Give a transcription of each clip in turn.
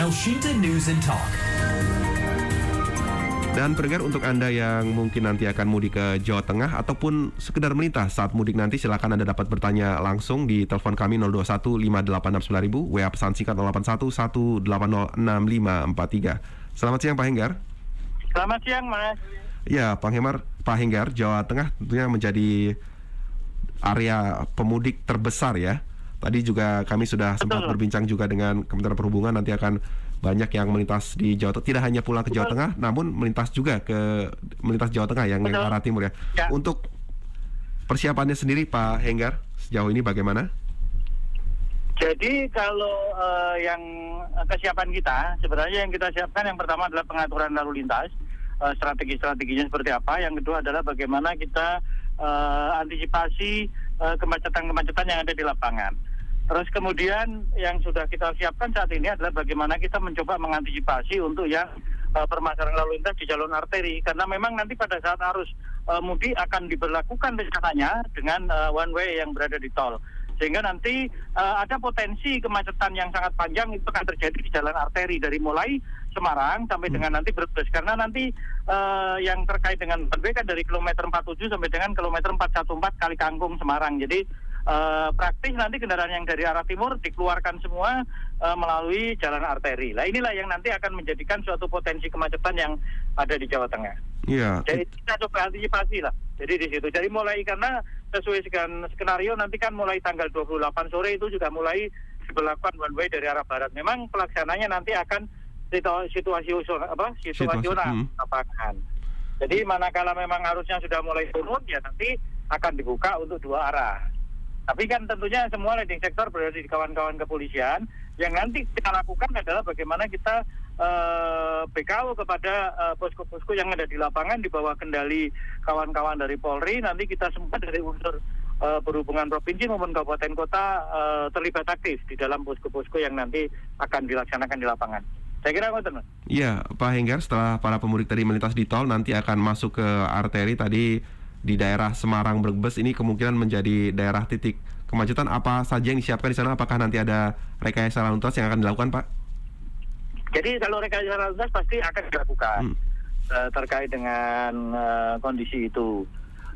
Elshinta News and Talk. Dan pendengar, untuk Anda yang mungkin nanti akan mudik ke Jawa Tengah ataupun sekedar melintas saat mudik nanti, silakan Anda dapat bertanya langsung di telepon kami 021 5869.000, WA pesan singkat 081 180 6543. Selamat siang Pak Henggar. Selamat siang, Mas. Ya, Pak Henggar, Jawa Tengah tentunya menjadi area pemudik terbesar ya. Tadi juga kami sudah sempat berbincang juga dengan Kementerian Perhubungan, nanti akan banyak yang melintas di Jawa Tengah, tidak hanya pulang ke Jawa Tengah, namun melintas juga melintas Jawa Tengah yang arah timur ya. Untuk persiapannya sendiri Pak Henggar, sejauh ini bagaimana? Jadi kalau yang kesiapan kita, sebenarnya yang kita siapkan yang pertama adalah pengaturan lalu lintas, strategi-strateginya seperti apa. Yang kedua adalah bagaimana kita antisipasi kemacetan-kemacetan yang ada di lapangan. Terus kemudian yang sudah kita siapkan saat ini adalah bagaimana kita mencoba mengantisipasi untuk yang permasalahan lalu lintas di jalur arteri, karena memang nanti pada saat arus mudik akan diberlakukan rencananya dengan one way yang berada di tol, sehingga nanti ada potensi kemacetan yang sangat panjang itu akan terjadi di jalan arteri dari mulai Semarang sampai dengan nanti Brebes, karena nanti yang terkait dengan one way kan dari kilometer 47 sampai dengan kilometer 414 Kali Kangkung Semarang. Jadi praktis nanti kendaraan yang dari arah timur dikeluarkan semua melalui jalan arteri. Nah inilah yang nanti akan menjadikan suatu potensi kemacetan yang ada di Jawa Tengah. Iya. Jadi kita coba antisipasi lah. Jadi di situ. Jadi mulai, karena sesuai dengan skenario nanti kan mulai tanggal 28 sore itu juga mulai diberlakukan one way dari arah barat. Memang pelaksananya nanti akan situasional lapangan. Jadi manakala memang arusnya sudah mulai turun, ya nanti akan dibuka untuk dua arah. Tapi kan tentunya semua leading sektor berada di kawan-kawan kepolisian. Yang nanti kita lakukan adalah bagaimana kita BKO kepada posko-posko yang ada di lapangan di bawah kendali kawan-kawan dari Polri. Nanti kita semua dari unsur perhubungan provinsi maupun kabupaten kota terlibat aktif di dalam posko-posko yang nanti akan dilaksanakan di lapangan. Saya kira itu, Mas. Iya, Pak Henggar, setelah para pemudik tadi melintas di tol, nanti akan masuk ke arteri tadi di daerah Semarang Brebes, ini kemungkinan menjadi daerah titik kemacetan. Apa saja yang disiapkan di sana? Apakah nanti ada rekayasa lalu lintas yang akan dilakukan, Pak? Jadi kalau rekayasa lalu lintas pasti akan dilakukan terkait dengan kondisi itu.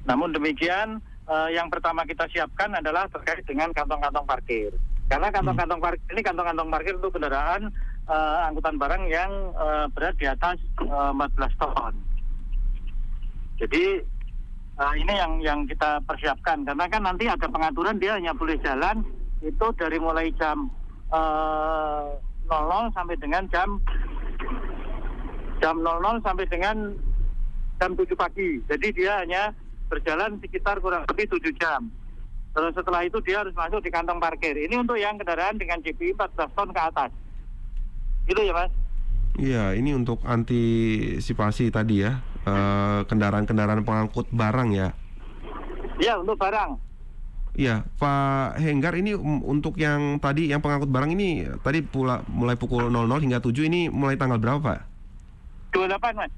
Namun demikian, yang pertama kita siapkan adalah terkait dengan kantong-kantong parkir. Karena kantong-kantong parkir ini kantong-kantong parkir untuk kendaraan angkutan barang yang berat di atas 14 ton. Jadi ini yang kita persiapkan, karena kan nanti ada pengaturan, dia hanya boleh jalan itu dari mulai jam 00 sampai dengan jam 00 sampai dengan jam 7 pagi. Jadi dia hanya berjalan sekitar kurang lebih 7 jam. Terus setelah itu dia harus masuk di kantong parkir. Ini untuk yang kendaraan dengan GPI 14 ton ke atas. Gitu ya, Mas? Iya, ini untuk antisipasi tadi ya, kendaraan-kendaraan pengangkut barang ya. Iya, untuk barang. Iya, Pak Henggar, ini untuk yang tadi yang pengangkut barang ini tadi mulai pukul 00 hingga 7, ini mulai tanggal berapa, Pak? 28, Mas.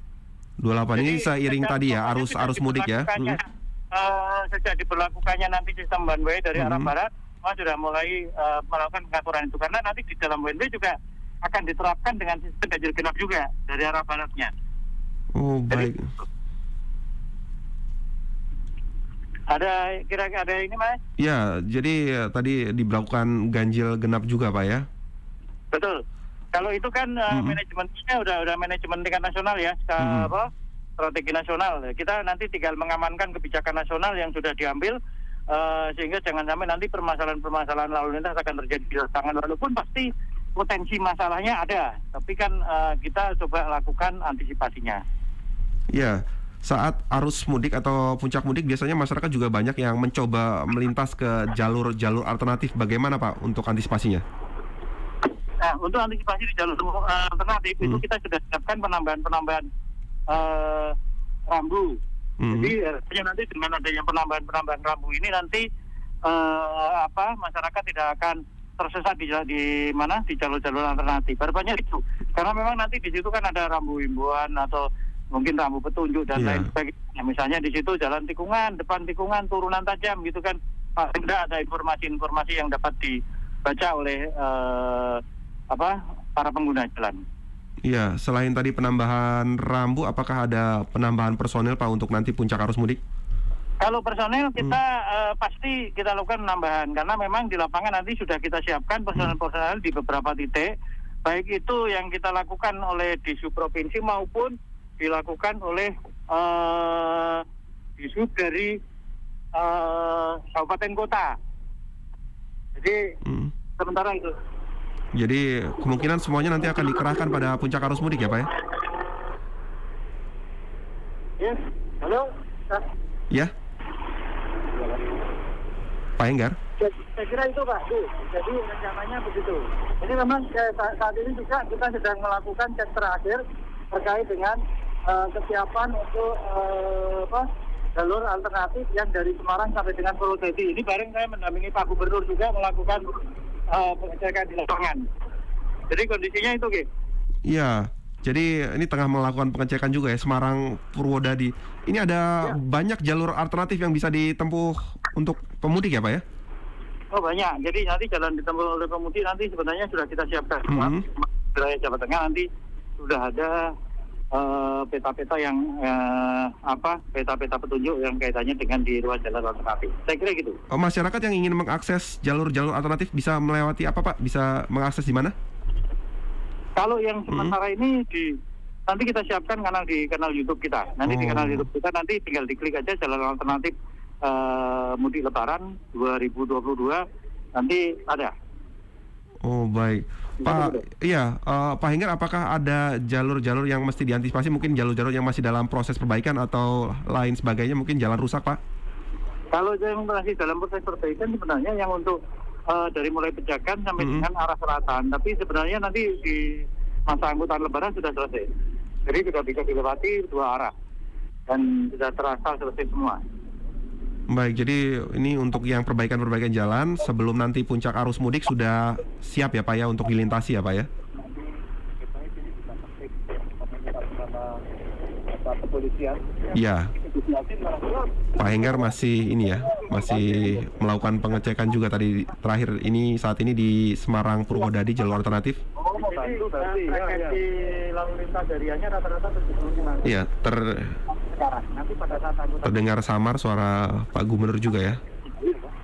28. Jadi, ini seiring tadi ya arus mudik ya. Sejak diberlakukannya nanti sistem one way dari arah barat, sudah mulai melakukan pengaturan itu, karena nanti di dalam one way juga akan diterapkan dengan sistem ganjil genap juga dari arah baratnya. Oh, baik. Jadi, kira-kira ada ini, Mas? Ya, jadi tadi diberlakukan ganjil genap juga, Pak ya? Betul. Kalau itu kan manajemennya udah manajemen tingkat nasional ya, strategi nasional. Kita nanti tinggal mengamankan kebijakan nasional yang sudah diambil, sehingga jangan sampai nanti permasalahan-permasalahan lalu lintas akan terjadi di lapangan, walaupun pasti potensi masalahnya ada, tapi kan kita coba lakukan antisipasinya. Ya, saat arus mudik atau puncak mudik biasanya masyarakat juga banyak yang mencoba melintas ke jalur-jalur alternatif. Bagaimana, Pak, untuk antisipasinya? Nah, untuk antisipasi di jalur alternatif itu kita sudah siapkan penambahan rambu. Jadi nanti dengan adanya penambahan rambu ini nanti masyarakat tidak akan tersesat di mana di jalur-jalur alternatif. Harapannya itu, karena memang nanti di situ kan ada rambu himbauan atau mungkin rambu petunjuk dan lain sebagainya. Misalnya di situ jalan tikungan, depan tikungan, turunan tajam gitu kan. Tidak ada informasi-informasi yang dapat dibaca oleh para pengguna jalan. Iya, selain tadi penambahan rambu, apakah ada penambahan personil Pak untuk nanti puncak arus mudik? Kalau personel kita pasti kita lakukan penambahan karena memang di lapangan nanti sudah kita siapkan personel-personel di beberapa titik, baik itu yang kita lakukan oleh Disub provinsi maupun dilakukan oleh Disub dari kabupaten kota. Jadi sementara itu. Jadi kemungkinan semuanya nanti akan dikerahkan pada puncak arus mudik ya Pak ya? Yes, halo. Ya? Pak Enggar? Saya kira itu Pak. Jadi rencananya begitu. Ini memang saat ini juga kita sedang melakukan cek terakhir terkait dengan kesiapan untuk jalur alternatif yang dari Semarang sampai dengan Purwodadi. Ini bareng saya mendampingi Pak Gubernur juga melakukan pengecekan di lapangan. Jadi kondisinya itu, Ki. Iya. Jadi ini tengah melakukan pengecekan juga ya, Semarang Purwodadi. Ini ada banyak jalur alternatif yang bisa ditempuh untuk pemudik ya Pak ya? Oh banyak. Jadi nanti jalan ditempuh oleh pemudik nanti sebenarnya sudah kita siapkan. Wilayah Jawa Tengah nanti sudah ada peta-peta yang peta-peta petunjuk yang kaitannya dengan di ruas jalan alternatif. Saya kira gitu. Masyarakat yang ingin mengakses jalur-jalur alternatif bisa melewati apa Pak? Bisa mengakses di mana? Kalau yang sementara ini nanti kita siapkan di kanal YouTube kita. Nanti di kanal YouTube kita nanti tinggal diklik aja jalan alternatif mudik Lebaran 2022 nanti ada. Oh baik, Pak. Iya, Pak Henggar, apakah ada jalur-jalur yang mesti diantisipasi? Mungkin jalur-jalur yang masih dalam proses perbaikan atau lain sebagainya, mungkin jalan rusak, Pak? Kalau yang masih dalam proses perbaikan sebenarnya yang untuk dari mulai Pejagan sampai dengan arah selatan. Tapi sebenarnya nanti di masa angkutan Lebaran sudah selesai. Jadi sudah bisa dilewati dua arah dan sudah terasa selesai semua. Baik, jadi ini untuk yang perbaikan-perbaikan jalan sebelum nanti puncak arus mudik sudah siap ya Pak ya untuk dilintasi ya Pak ya? Iya. Pak Henggar masih masih melakukan pengecekan juga tadi terakhir ini saat ini di Semarang Purwodadi jalur alternatif. Frekuensi lalu lintas hariannya rata-rata 75. Iya, terdengar samar suara Pak Gubernur juga ya,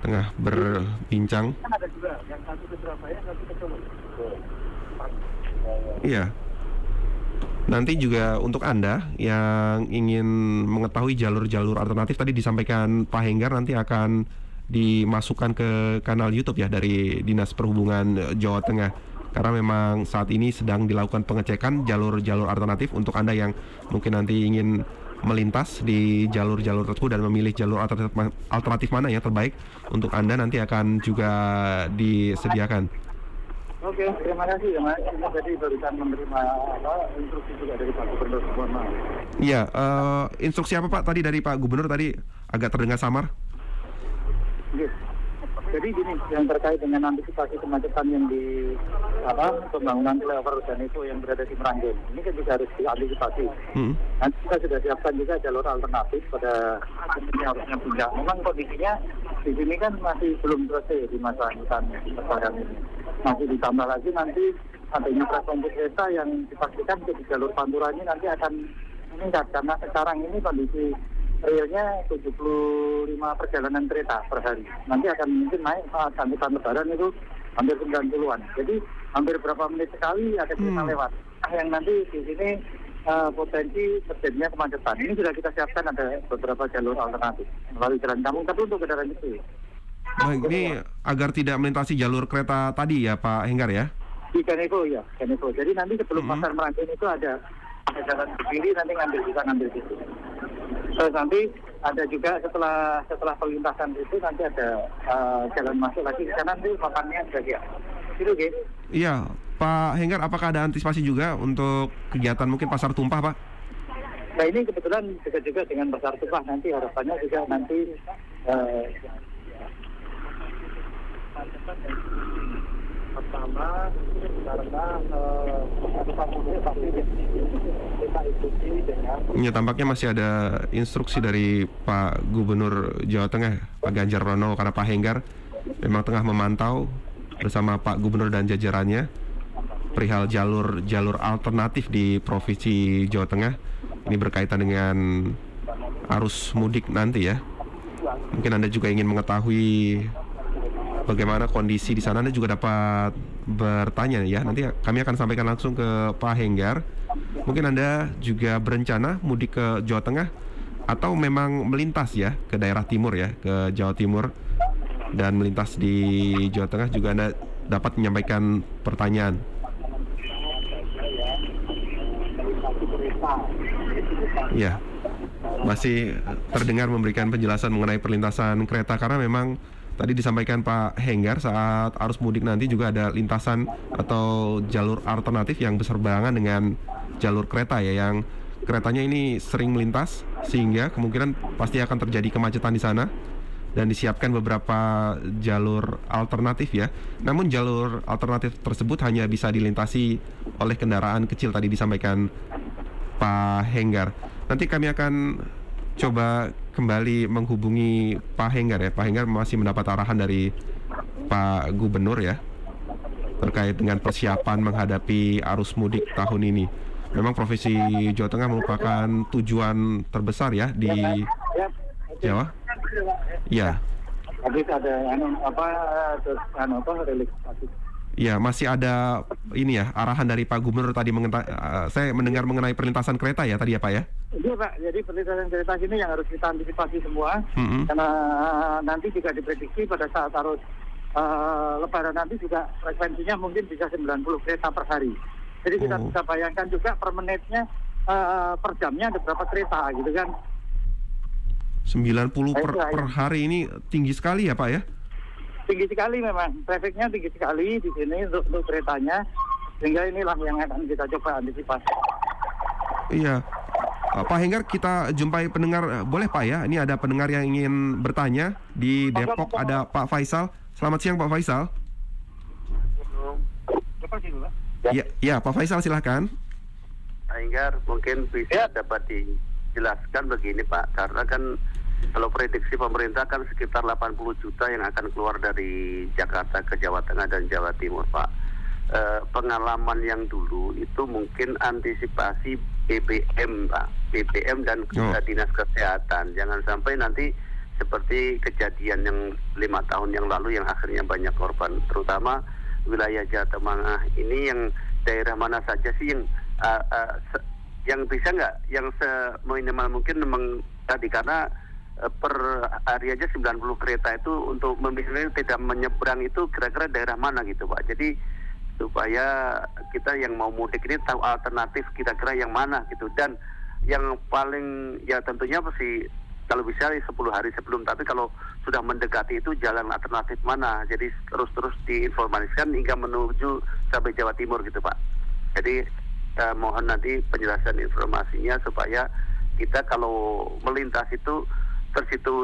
tengah berbincang. Kan ada juga yang satu ke Surabaya, satu ke Solo. Iya. Nanti juga untuk Anda yang ingin mengetahui jalur-jalur alternatif tadi disampaikan Pak Henggar nanti akan dimasukkan ke kanal YouTube ya dari Dinas Perhubungan Jawa Tengah. Karena memang saat ini sedang dilakukan pengecekan jalur-jalur alternatif untuk Anda yang mungkin nanti ingin melintas di jalur-jalur tersebut dan memilih jalur alternatif mana yang terbaik untuk Anda nanti akan juga disediakan. Oke, terima kasih ya Mas. Ini tadi barusan menerima instruksi juga dari Pak Gubernur. Mohon maaf. Iya, instruksi apa Pak tadi dari Pak Gubernur tadi agak terdengar samar? Jadi gini, yang terkait dengan antisipasi kemacetan yang di pembangunan flyover dan itu yang berada di Meranggen, ini kan juga harus diantisipasi. Nanti kita sudah siapkan juga jalur alternatif pada ini harusnya puncak. Memang kondisinya di sini kan masih belum selesai di masa angkutan lebaran ini. Masih ditambah lagi nanti adanya frekuensi kereta yang dipastikan di jalur Pantura ini nanti akan meningkat karena sekarang ini kondisi realnya 75 perjalanan kereta per hari. Nanti akan mungkin naik saat angkutan lebaran itu hampir 90-an. Jadi hampir berapa menit sekali ada kereta lewat. Yang nanti di sini potensi terjadinya kemacetan. Ini sudah kita siapkan ada beberapa jalur alternatif melalui Jalan Kampung, tapi untuk kendaraan itu. Baik, ini agar tidak melintasi jalur kereta tadi ya Pak Henggar ya? Di Ganevo ya, Ganevo. Jadi nanti sebelum pasar Meranggen itu ada jalan ke kiri, nanti bisa ngambil situ. Terus nanti ada juga setelah perlintasan itu nanti ada jalan masuk lagi ke kanan itu makannya sudah siap. Itu gitu. Iya, Pak Henggar, apakah ada antisipasi juga untuk kegiatan mungkin pasar tumpah Pak? Nah ini kebetulan juga dengan pasar tumpah nanti harapannya juga nanti pertama karena kita ikuti dengan ya, tampaknya masih ada instruksi dari Pak Gubernur Jawa Tengah Pak Ganjar Pranowo karena Pak Henggar memang tengah memantau bersama Pak Gubernur dan jajarannya perihal jalur alternatif di Provinsi Jawa Tengah. Ini berkaitan dengan arus mudik nanti ya. Mungkin Anda juga ingin mengetahui bagaimana kondisi di sana, Anda juga dapat bertanya ya. Nanti kami akan sampaikan langsung ke Pak Henggar. Mungkin Anda juga berencana mudik ke Jawa Tengah atau memang melintas ya ke daerah timur ya, ke Jawa Timur dan melintas di Jawa Tengah, juga Anda dapat menyampaikan pertanyaan. Ya, masih terdengar memberikan penjelasan mengenai perlintasan kereta, karena memang tadi disampaikan Pak Henggar saat arus mudik nanti juga ada lintasan atau jalur alternatif yang berseberangan dengan jalur kereta ya, yang keretanya ini sering melintas sehingga kemungkinan pasti akan terjadi kemacetan di sana, dan disiapkan beberapa jalur alternatif ya. Namun jalur alternatif tersebut hanya bisa dilintasi oleh kendaraan kecil, tadi disampaikan Pak Henggar. Nanti kami akan coba kembali menghubungi Pak Henggar ya. Pak Henggar masih mendapat arahan dari Pak Gubernur ya terkait dengan persiapan menghadapi arus mudik tahun ini. Memang Provinsi Jawa Tengah merupakan tujuan terbesar ya di Jawa. Ya. Habis ada relaksasi. Ya, masih ada ini ya arahan dari Pak Gubernur tadi saya mendengar mengenai perlintasan kereta ya tadi ya Pak ya? Iya Pak, jadi perlintasan kereta ini yang harus kita antisipasi semua, karena nanti juga diprediksi pada saat arus Lebaran nanti juga frekuensinya mungkin bisa 90 kereta per hari. Jadi kita bisa bayangkan juga per menitnya, per jamnya ada berapa kereta gitu kan. 90 per hari ini tinggi sekali ya Pak ya? Tinggi sekali memang, trafiknya tinggi sekali di sini untuk keretanya, sehingga inilah yang akan kita coba antisipasi. Iya, Pak Henggar, kita jumpai pendengar, boleh Pak ya? Ini ada pendengar yang ingin bertanya di Depok, ada Pak Faisal. Selamat siang Pak Faisal. Ya, Pak Faisal silahkan. Pak Henggar, mungkin bisa dapat dijelaskan begini Pak, karena kan kalau prediksi pemerintah kan sekitar 80 juta yang akan keluar dari Jakarta ke Jawa Tengah dan Jawa Timur Pak. Pengalaman yang dulu itu mungkin antisipasi BBM Pak, BBM dan Dinas Kesehatan. Jangan sampai nanti seperti kejadian yang 5 tahun yang lalu yang akhirnya banyak korban, terutama wilayah Jawa Tengah ini. Yang daerah mana saja sih yang bisa nggak, yang seminimal mungkin memang tadi, karena per hari aja 90 kereta itu untuk memilih tidak menyeberang itu kira-kira daerah mana gitu Pak. Jadi supaya kita yang mau mudik ini tahu alternatif kira-kira yang mana gitu, dan yang paling ya tentunya pasti kalau bisa 10 hari sebelum, tapi kalau sudah mendekati itu jalan alternatif mana, jadi terus diinformasikan hingga menuju sampai Jawa Timur gitu Pak. Jadi mohon nanti penjelasan informasinya supaya kita kalau melintas itu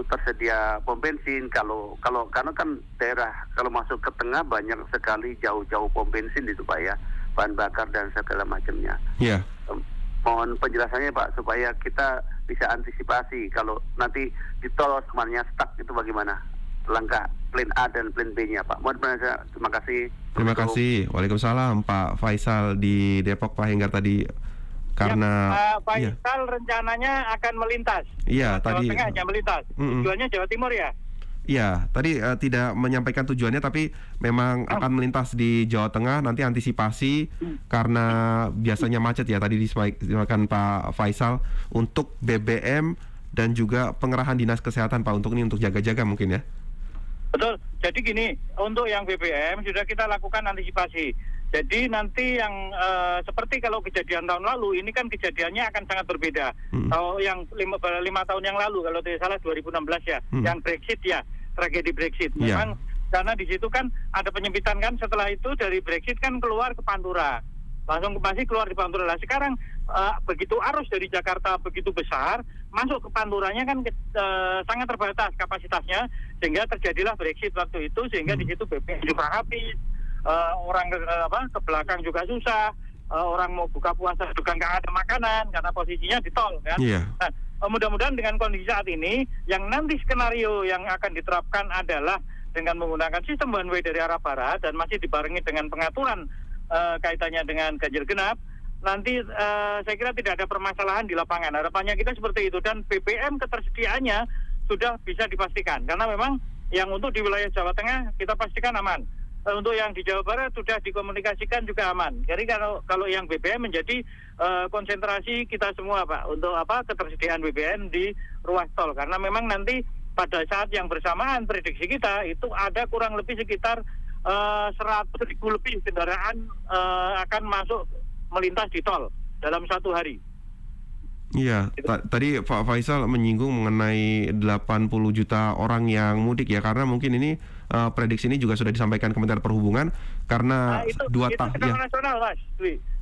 tersedia pom bensin, karena kan daerah kalau masuk ke tengah banyak sekali jauh-jauh pom bensin itu Pak ya, bahan bakar dan segala macamnya. Iya. Mohon penjelasannya Pak supaya kita bisa antisipasi kalau nanti di tol semuanya stuck itu bagaimana langkah plan A dan plan B-nya Pak. Mohon penjelasan. Terima kasih. Terima kasih. Waalaikumsalam Pak Faisal di Depok. Pak Henggar tadi karena Faisal rencananya akan melintas. Iya, Jawa tadi Tengah hanya melintas. Tujuannya Jawa Timur ya? Iya, tadi tidak menyampaikan tujuannya, tapi memang akan melintas di Jawa Tengah. Nanti antisipasi karena biasanya macet ya. Tadi disampaikan Pak Faisal untuk BBM dan juga pengerahan Dinas Kesehatan Pak, untuk jaga-jaga mungkin ya. Betul. Jadi gini, untuk yang BBM sudah kita lakukan antisipasi. Jadi nanti yang seperti kalau kejadian tahun lalu, ini kan kejadiannya akan sangat berbeda. Kalau yang 5 tahun yang lalu, kalau tidak salah 2016 ya, yang Brexit ya, tragedi Brexit. Memang karena di situ kan ada penyempitan kan, setelah itu dari Brexit kan keluar ke Pantura. Langsung masih keluar di Pantura. Nah, sekarang begitu arus dari Jakarta begitu besar, masuk ke Panturanya kan sangat terbatas kapasitasnya, sehingga terjadilah Brexit waktu itu, sehingga di situ BBM juga habis. Orang ke belakang juga susah, orang mau buka puasa juga nggak ada makanan karena posisinya di tol kan. Nah, mudah-mudahan dengan kondisi saat ini, yang nanti skenario yang akan diterapkan adalah dengan menggunakan sistem one way dari arah barat dan masih dibarengi dengan pengaturan kaitannya dengan ganjil genap, nanti saya kira tidak ada permasalahan di lapangan. Harapannya kita seperti itu, dan BBM ketersediaannya sudah bisa dipastikan, karena memang yang untuk di wilayah Jawa Tengah kita pastikan aman. Untuk yang di Jawa Barat sudah dikomunikasikan juga aman. Jadi kalau yang BBM menjadi konsentrasi kita semua, Pak, untuk ketersediaan BBM di ruas tol, karena memang nanti pada saat yang bersamaan prediksi kita itu ada kurang lebih sekitar 100.000 lebih kendaraan akan masuk melintas di tol dalam satu hari. Iya, tadi Pak Faisal menyinggung mengenai 80 juta orang yang mudik ya, karena mungkin ini prediksi ini juga sudah disampaikan Kementerian Perhubungan karena itu tahun secara nasional, Mas.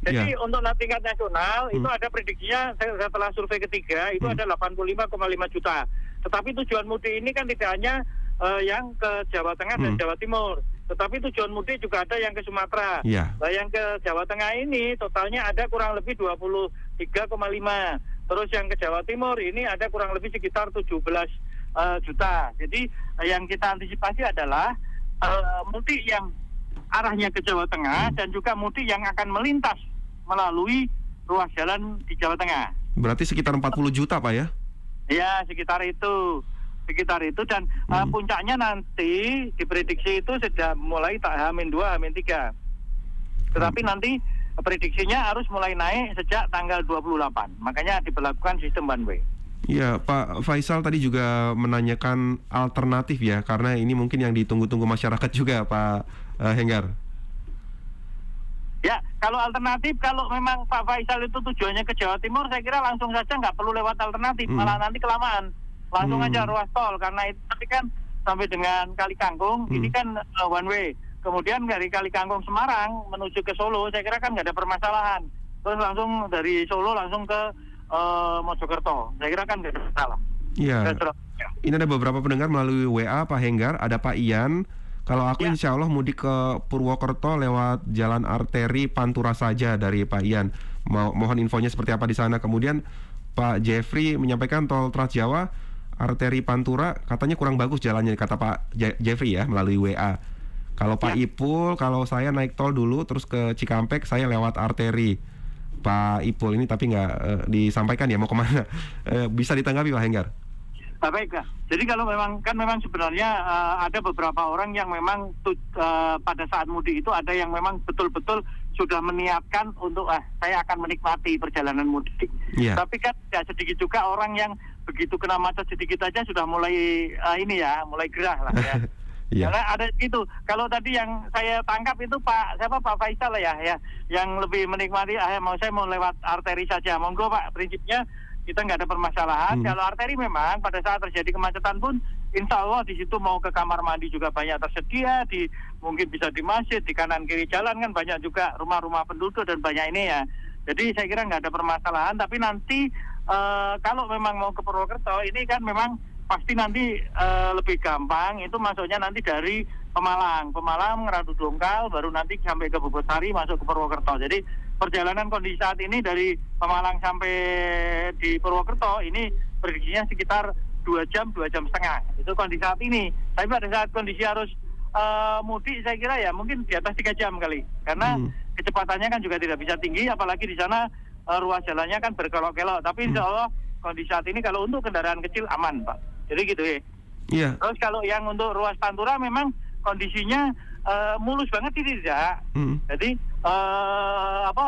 Jadi untuk tingkat nasional itu ada prediksinya setelah survei ketiga itu ada 85,5 juta. Tetapi tujuan mudik ini kan tidak hanya yang ke Jawa Tengah dan Jawa Timur, tetapi tujuan mudik juga ada yang ke Sumatera. Nah, yang ke Jawa Tengah ini totalnya ada kurang lebih 23,5. Terus yang ke Jawa Timur ini ada kurang lebih sekitar 17 juta. Jadi yang kita antisipasi adalah mudik yang arahnya ke Jawa Tengah dan juga mudik yang akan melintas melalui ruas jalan di Jawa Tengah. Berarti sekitar 40 juta, Pak ya? Ya, sekitar itu dan puncaknya nanti diprediksi itu sudah mulai H-2, H-3. Tetapi nanti prediksinya harus mulai naik sejak tanggal 28. Makanya diberlakukan sistem one way. Iya, Pak Faisal tadi juga menanyakan alternatif ya, karena ini mungkin yang ditunggu-tunggu masyarakat juga, Pak Henggar. Ya, kalau alternatif, kalau memang Pak Faisal itu tujuannya ke Jawa Timur, saya kira langsung saja nggak perlu lewat alternatif, malah nanti kelamaan. Langsung aja ruas tol, karena itu nanti kan sampai dengan Kali Kangkung, ini kan one way. Kemudian dari Kali Kangkung Semarang menuju ke Solo, saya kira kan nggak ada permasalahan. Terus langsung dari Solo langsung ke Mojokerto, saya kira kan nggak ada masalah. Iya. Ini ada beberapa pendengar melalui WA, Pak Henggar. Ada Pak Ian. Kalau aku insya Allah mudik ke Purwokerto lewat jalan arteri Pantura saja dari Pak Ian. Mohon infonya seperti apa di sana. Kemudian Pak Jeffrey menyampaikan tol Trans Jawa arteri Pantura katanya kurang bagus jalannya, kata Pak Jeffrey ya melalui WA. Kalau Pak Ipul, kalau saya naik tol dulu terus ke Cikampek, saya lewat arteri. Pak Ipul ini tapi nggak disampaikan ya mau kemana. Bisa ditanggapi Pak Henggar? Baik, jadi kalau memang sebenarnya ada beberapa orang yang memang pada saat mudik itu ada yang memang betul-betul sudah meniatkan untuk saya akan menikmati perjalanan mudik. Tapi kan tidak sedikit juga orang yang begitu kena macet sedikit aja sudah mulai mulai gerah lah ya. Karena ada itu. Kalau tadi yang saya tangkap itu Pak Faisal ya, yang lebih menikmati saya mau lewat arteri saja. Monggo Pak, prinsipnya kita nggak ada permasalahan. Kalau arteri memang pada saat terjadi kemacetan pun insya Allah di situ mau ke kamar mandi juga banyak tersedia, mungkin bisa di masjid, di kanan kiri jalan kan banyak juga rumah-rumah penduduk dan banyak ini ya. Jadi saya kira nggak ada permasalahan. Tapi nanti kalau memang mau ke Purwokerto ini kan memang pasti nanti lebih gampang, itu masuknya nanti dari Pemalang, Ngeradu Dongkal, baru nanti sampai ke Bogosari masuk ke Purwokerto. Jadi perjalanan kondisi saat ini dari Pemalang sampai di Purwokerto ini prediksinya sekitar 2 jam setengah. Itu kondisi saat ini. Tapi pada saat kondisi harus mudik saya kira ya mungkin di atas 3 jam kali. Karena kecepatannya kan juga tidak bisa tinggi, apalagi di sana ruas jalannya kan berkelok-kelok. Tapi insya Allah kondisi saat ini kalau untuk kendaraan kecil aman Pak. Jadi gitu ya. Iya. Terus kalau yang untuk ruas Pantura memang kondisinya mulus banget sih tidak. Jadi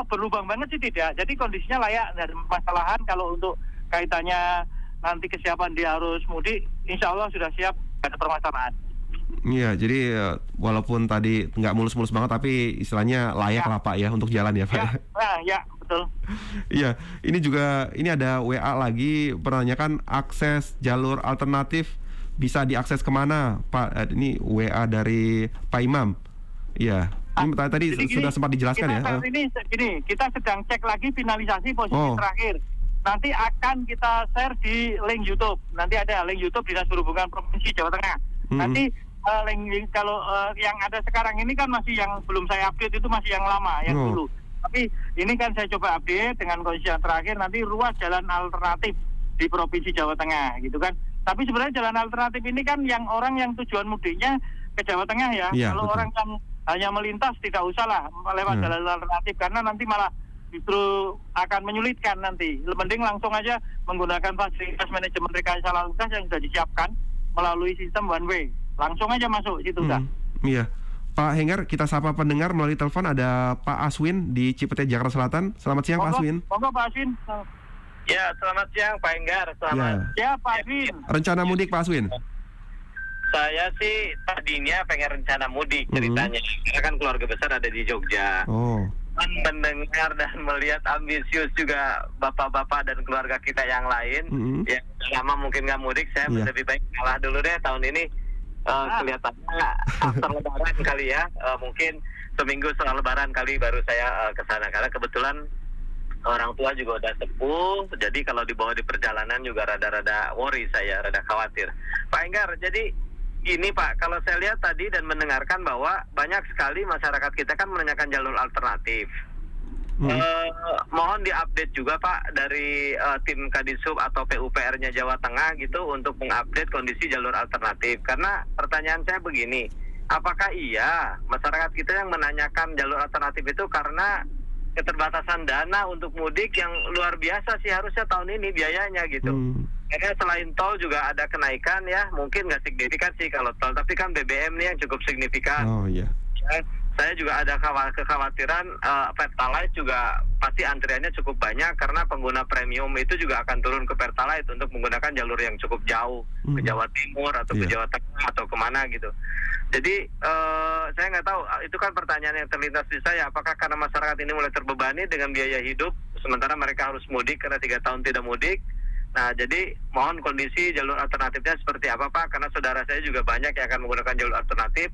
berlubang banget sih tidak. Jadi kondisinya layak, dan permasalahan kalau untuk kaitannya nanti kesiapan dia harus mudik, insya Allah sudah siap, ada permasalahan. Iya, jadi walaupun tadi nggak mulus-mulus banget, tapi istilahnya layak lah Pak ya untuk jalan ya Pak. Ya, betul. Iya, ini ada WA lagi menanyakan akses jalur alternatif bisa diakses kemana Pak? Ini WA dari Pak Imam. Iya, ini tadi sudah sempat dijelaskan ya. Saat ini kita sedang cek lagi finalisasi posisi terakhir. Nanti akan kita share di link YouTube. Nanti ada link YouTube Dinas Perhubungan Provinsi Jawa Tengah. Nanti link kalau yang ada sekarang ini kan masih yang belum saya update, itu masih yang lama, yang dulu. Tapi ini kan saya coba update dengan kondisi yang terakhir, nanti ruas jalan alternatif di Provinsi Jawa Tengah gitu kan. Tapi sebenarnya jalan alternatif ini kan yang orang yang tujuan mudiknya ke Jawa Tengah ya. Kalau orang yang hanya melintas, tidak usah lah lewat jalan alternatif, karena nanti malah justru akan menyulitkan nanti. Mending langsung aja menggunakan fasilitas manajemen rekayasa lalu lintas yang sudah disiapkan melalui sistem one way. Langsung aja masuk situ udah. Iya. Pak Henggar, kita sapa pendengar melalui telepon. Ada Pak Aswin di Cipete, Jakarta Selatan. Selamat siang, Pak Aswin. Monggo Pak Aswin. Ya, selamat siang Pak Henggar. Selamat. Ya Pak Aswin. Rencana mudik Pak Aswin? Saya sih tadinya pengen rencana mudik ceritanya. Karena kan keluarga besar ada di Jogja. Oh. Mendengar dan melihat ambisius juga bapak-bapak dan keluarga kita yang lain yang lama mungkin nggak mudik, saya lebih baik ngalah dulu deh tahun ini. Kelihatannya after lebaran kali ya, mungkin seminggu setelah lebaran kali baru saya ke sana, karena kebetulan orang tua juga udah sepuh, jadi kalau dibawa di perjalanan juga rada-rada worry, saya rada khawatir. Pak Henggar, jadi gini Pak, kalau saya lihat tadi dan mendengarkan bahwa banyak sekali masyarakat kita kan menanyakan jalur alternatif. Mohon diupdate juga Pak dari tim Kadisub atau PUPR-nya Jawa Tengah gitu untuk mengupdate kondisi jalur alternatif. Karena pertanyaan saya begini, apakah iya masyarakat kita yang menanyakan jalur alternatif itu karena keterbatasan dana untuk mudik yang luar biasa sih harusnya tahun ini biayanya gitu. Karena selain tol juga ada kenaikan ya, mungkin nggak signifikan sih kalau tol, tapi kan BBM nih yang cukup signifikan. Oh iya. Saya juga ada kekhawatiran Pertalite juga pasti antriannya cukup banyak karena pengguna premium itu juga akan turun ke Pertalite untuk menggunakan jalur yang cukup jauh ke Jawa Timur atau ke Jawa Tengah atau kemana gitu. Jadi saya nggak tahu, itu kan pertanyaan yang terlintas di saya, apakah karena masyarakat ini mulai terbebani dengan biaya hidup sementara mereka harus mudik karena 3 tahun tidak mudik. Nah, jadi mohon kondisi jalur alternatifnya seperti apa Pak, karena saudara saya juga banyak yang akan menggunakan jalur alternatif.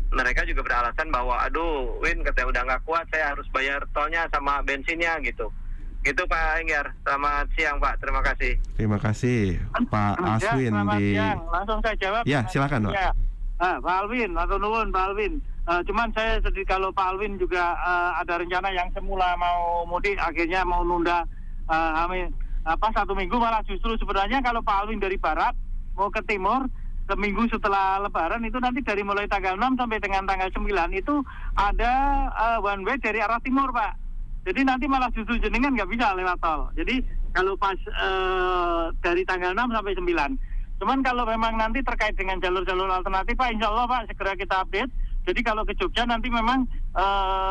Mereka juga beralasan bahwa aduh Win katanya udah nggak kuat, saya harus bayar tolnya sama bensinnya gitu. Gitu Pak Henggar. Selamat siang Pak, terima kasih. Terima kasih Pak Aswin di. Siang. Langsung saya jawab. Ya silakan Pak. Ya. Pak Alwin, atau nuwun Pak Alwin. Cuman saya sedih kalau Pak Alwin juga ada rencana yang semula mau mudik akhirnya mau nunda 1 minggu, malah justru sebenarnya kalau Pak Alwin dari barat mau ke timur seminggu setelah lebaran itu nanti dari mulai tanggal 6 sampai dengan tanggal 9 itu ada one way dari arah timur Pak. Jadi nanti malah justru jenengan nggak bisa lewat tol. Jadi kalau pas dari tanggal 6 sampai 9. Cuman kalau memang nanti terkait dengan jalur-jalur alternatif Pak, insya Allah Pak segera kita update. Jadi kalau ke Jogja nanti memang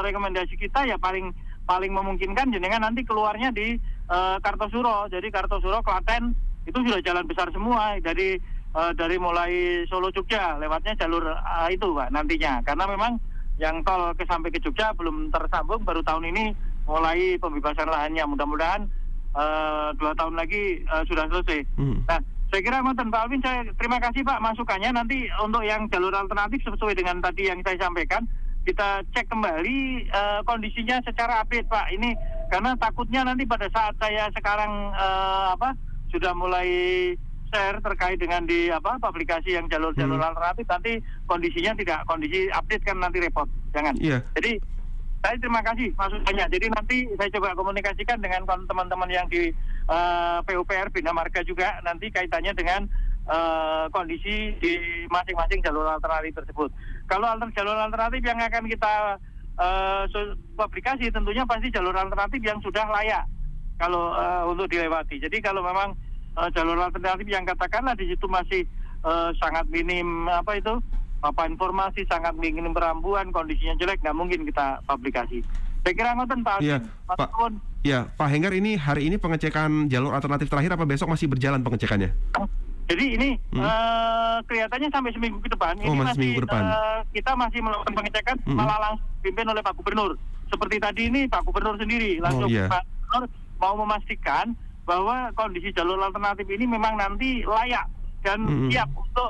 rekomendasi kita ya paling memungkinkan jenengan nanti keluarnya di Kartosuro. Jadi Kartosuro, Klaten itu sudah jalan besar semua dari mulai Solo Jogja lewatnya jalur itu Pak nantinya, karena memang yang tol sampai ke Jogja belum tersambung, baru tahun ini mulai pembebasan lahannya, mudah-mudahan 2 tahun lagi sudah selesai. Nah saya kira Pak Alvin, saya terima kasih Pak masukannya. Nanti untuk yang jalur alternatif sesuai dengan tadi yang saya sampaikan, kita cek kembali kondisinya secara update Pak. Ini karena takutnya nanti pada saat saya sekarang sudah mulai share terkait dengan di publikasi yang jalur-jalur alternatif, nanti kondisinya tidak kondisi update kan nanti repot. Jangan. Jadi saya terima kasih masukannya. Jadi nanti saya coba komunikasikan dengan teman-teman yang di PUPR Bina Marga juga nanti kaitannya dengan kondisi di masing-masing jalur alternatif tersebut. Kalau jalur alternatif yang akan kita publikasi tentunya pasti jalur alternatif yang sudah layak kalau untuk dilewati. Jadi kalau memang jalur alternatif yang katakanlah di situ masih sangat minim informasi, sangat minim perambuan, kondisinya jelek, nggak mungkin kita publikasi. Saya kira ngoten Pak. Pak Henggar, ini hari ini pengecekan jalur alternatif terakhir apa besok masih berjalan pengecekannya? Jadi ini kelihatannya sampai seminggu ke depan. Ini seminggu ke depan. Kita masih melakukan pengecekan, malah langsung dipimpin oleh Pak Gubernur. Seperti tadi ini Pak Gubernur sendiri langsung Pak Gubernur mau memastikan bahwa kondisi jalur alternatif ini memang nanti layak dan siap untuk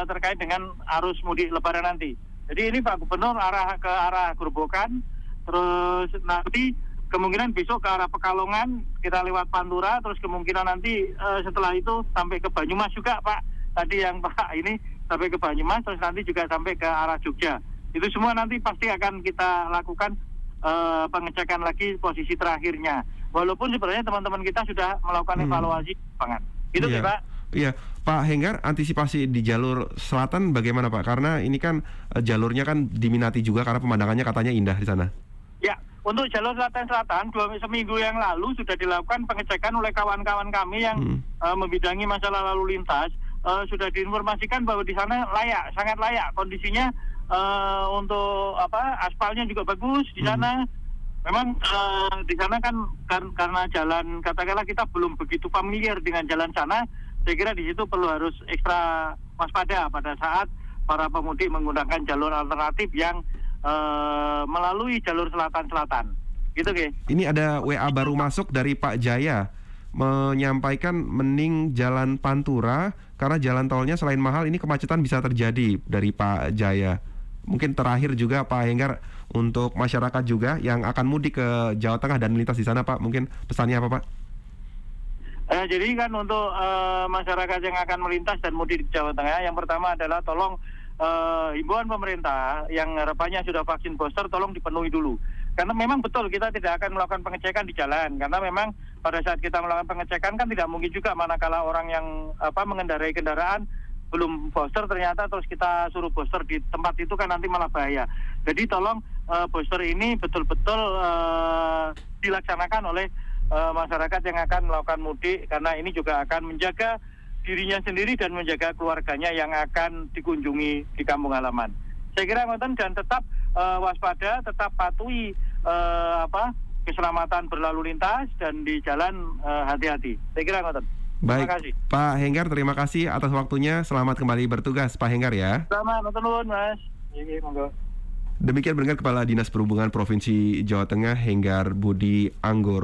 terkait dengan arus mudik lebaran nanti. Jadi ini Pak Gubernur ke arah Grobogan, terus nanti kemungkinan besok ke arah Pekalongan, kita lewat Pantura, terus kemungkinan nanti setelah itu sampai ke Banyumas juga Pak. Tadi yang Pak ini sampai ke Banyumas, terus nanti juga sampai ke arah Jogja. Itu semua nanti pasti akan kita lakukan pengecekan lagi posisi terakhirnya. Walaupun sebenarnya teman-teman kita sudah melakukan evaluasi lapangan. Itu sih Pak. Iya, Pak Henggar, antisipasi di jalur selatan bagaimana Pak? Karena ini kan jalurnya kan diminati juga karena pemandangannya katanya indah di sana. Ya, untuk jalur selatan-selatan, seminggu yang lalu sudah dilakukan pengecekan oleh kawan-kawan kami yang membidangi masalah lalu lintas. Sudah diinformasikan bahwa di sana layak, sangat layak kondisinya, untuk aspalnya juga bagus di sana. Memang di sana kan karena jalan, katakanlah kita belum begitu familiar dengan jalan sana. Saya kira di situ perlu harus ekstra waspada pada saat para pemudik menggunakan jalur alternatif yang melalui jalur selatan-selatan. Gitu, Ge. Ini ada WA baru masuk dari Pak Jaya menyampaikan mending jalan Pantura karena jalan tolnya selain mahal ini kemacetan bisa terjadi dari Pak Jaya. Mungkin terakhir juga Pak Henggar untuk masyarakat juga yang akan mudik ke Jawa Tengah dan melintas di sana Pak, mungkin pesannya apa Pak? Jadi kan untuk masyarakat yang akan melintas dan mudik di Jawa Tengah, yang pertama adalah tolong himbauan pemerintah yang harapannya sudah vaksin booster tolong dipenuhi dulu. Karena memang betul kita tidak akan melakukan pengecekan di jalan, karena memang pada saat kita melakukan pengecekan kan tidak mungkin juga manakala orang yang mengendarai kendaraan belum booster ternyata terus kita suruh booster di tempat itu kan nanti malah bahaya. Jadi tolong booster ini betul-betul dilaksanakan oleh masyarakat yang akan melakukan mudik, karena ini juga akan menjaga dirinya sendiri dan menjaga keluarganya yang akan dikunjungi di kampung halaman. Saya kira ngoten, dan tetap waspada, tetap patuhi keselamatan berlalu lintas dan di jalan hati-hati. Saya kira ngoten. Baik, Terima kasih. Pak Henggar, terima kasih atas waktunya. Selamat kembali bertugas Pak Henggar ya. Selamat nuwun, Mas. Iya, monggo. Demikian pendengar, Kepala Dinas Perhubungan Provinsi Jawa Tengah Henggar Budi Anggoro.